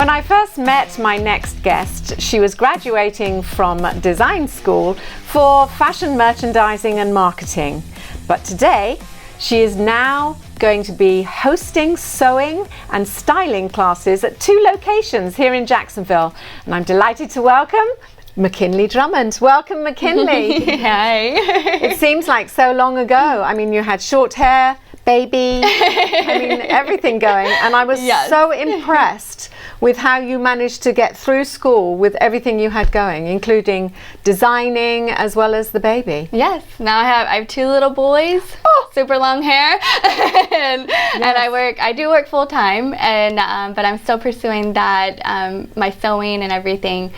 When I first met my next guest, she was graduating from design school for fashion merchandising and marketing. But today, she is now going to be hosting sewing and styling classes at 2 locations here in Jacksonville. And I'm delighted to welcome McKynlie Drummond. Welcome, McKynlie. Hi. It seems like so long ago. I mean, you had short hair, baby, I mean, everything going. And I was so impressed with how you managed to get through school with everything you had going, including designing as well as the baby. Yes, now I have 2 little boys, super long hair, and I do work full time, and but I'm still pursuing that my sewing and everything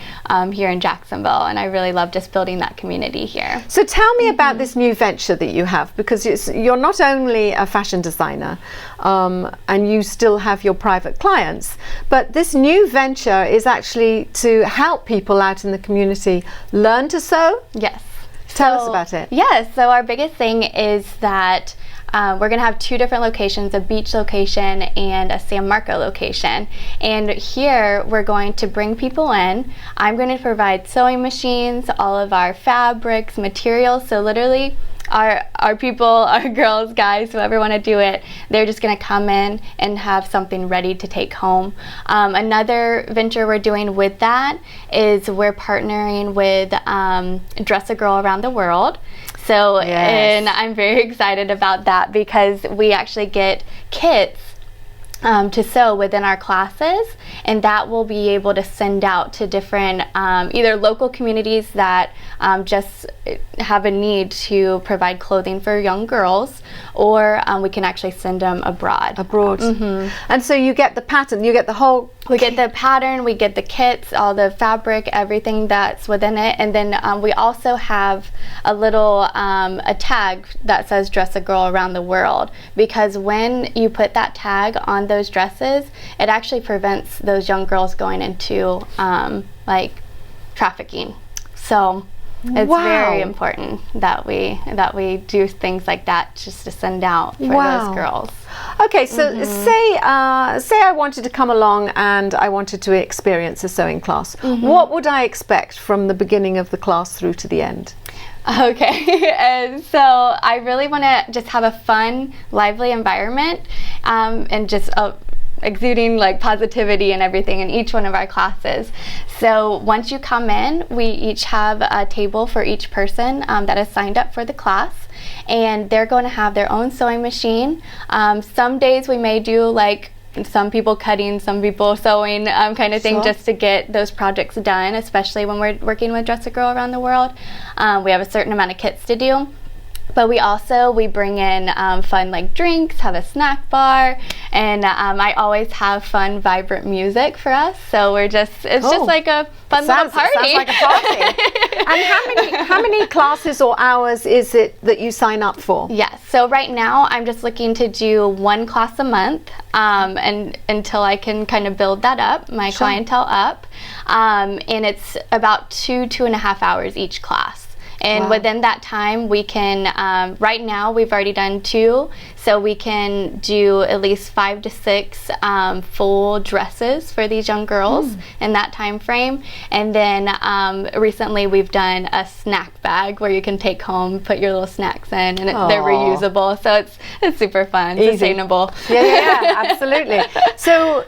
here in Jacksonville, and I really love just building that community here. So tell me about this new venture that you have, because you're not only a fashion designer and you still have your private clients, but this new venture is actually to help people out in the community learn to sew? Yes. Tell us about it. Yes, so our biggest thing is that we're going to have 2 different locations, a beach location and a San Marco location. And here we're going to bring people in. I'm going to provide sewing machines, all of our fabrics, materials, so literally our people, our girls, guys, whoever want to do it, they're just going to come in and have something ready to take home. Another venture we're doing with that is we're partnering with Dress a Girl Around the World. So, and I'm very excited about that because we actually get kits to sew within our classes, and that will be able to send out to different either local communities that just have a need to provide clothing for young girls, or we can actually send them abroad. And so you get the pattern, you get the whole... We get the pattern, we get the kits, all the fabric, everything that's within it, and then we also have a little a tag that says Dress a Girl Around the World, because when you put that tag on those dresses, it actually prevents those young girls going into like trafficking. So it's very important that we do things like that just to send out for those girls. Okay, so say I wanted to come along and I wanted to experience a sewing class. What would I expect from the beginning of the class through to the end? Okay, and so I really want to just have a fun, lively environment, and just exuding like positivity and everything in each one of our classes. So once you come in, we each have a table for each person that is signed up for the class, and they're going to have their own sewing machine. Some days we may do like some people cutting, some people sewing kind of thing, just to get those projects done, especially when we're working with Dress a Girl Around the World. We have a certain amount of kits to do. But we bring in fun like drinks, have a snack bar, and I always have fun, vibrant music for us. So it's just like a fun little party. Sounds like a party. And how many classes or hours is it that you sign up for? Yes. So right now I'm just looking to do 1 class a month, and until I can kind of build that up, my clientele up, and it's about 2.5 hours each class. And within that time, we can, right now we've already done 2, so we can do at least 5 to 6 full dresses for these young girls in that time frame. And then recently we've done a snack bag where you can take home, put your little snacks in, and they're reusable. So it's super fun, sustainable. Yeah, absolutely. So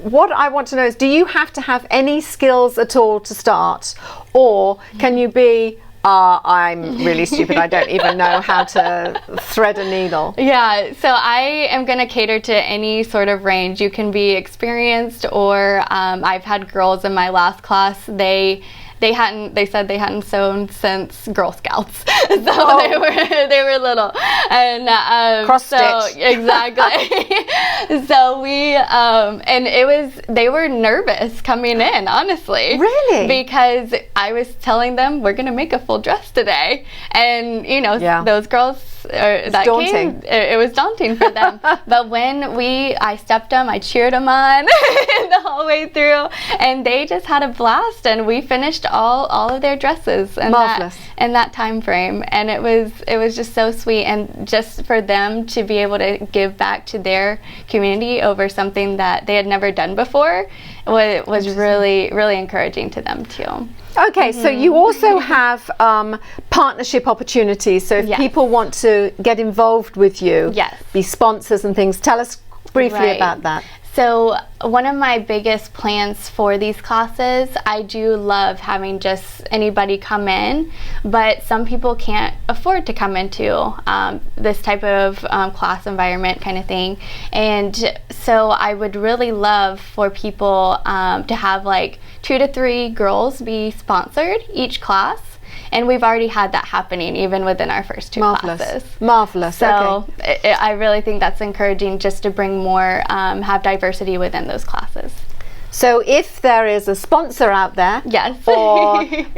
what I want to know is, do you have to have any skills at all to start, or can you be I'm really stupid, I don't even know how to thread a needle? Yeah, so I am going to cater to any sort of range. You can be experienced, or I've had girls in my last class, they said they hadn't sewn since Girl Scouts, so they were little, and cross stitch. Exactly. So we and they were nervous coming in, honestly. Really? Because I was telling them we're gonna make a full dress today, and those girls daunting. It was daunting for them. But when I stepped them, I cheered them on the whole way through, and they just had a blast. And we finished all of their dresses in that time frame, and it was just so sweet. And just for them to be able to give back to their community over something that they had never done before was really, really encouraging to them too. Okay, so you also have partnership opportunities. So if people want to get involved with you, be sponsors and things, tell us briefly about that. So one of my biggest plans for these classes, I do love having just anybody come in, but some people can't afford to come into this type of class environment kind of thing. And so I would really love for people to have like 2 to 3 girls be sponsored each class. And we've already had that happening even within our first 2 classes. Marvelous. So I really think that's encouraging, just to bring more, have diversity within those classes. So if there is a sponsor out there,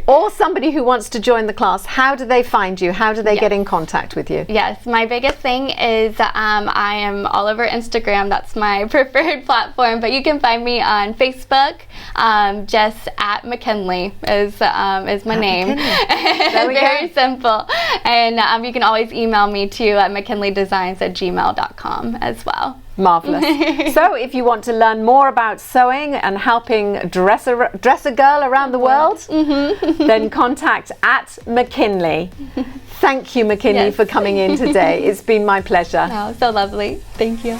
or somebody who wants to join the class, how do they find you? How do they get in contact with you? Yes, my biggest thing is I am all over Instagram. That's my preferred platform, but you can find me on Facebook. Just at McKynlie is my name. Very simple. And you can always email me too at mckinleydesigns@gmail.com as well. Marvelous. So if you want to learn more about sewing and helping dress a girl around the world, then contact at McKynlie. Thank you, McKynlie, for coming in today. It's been my pleasure. Oh, so lovely. Thank you.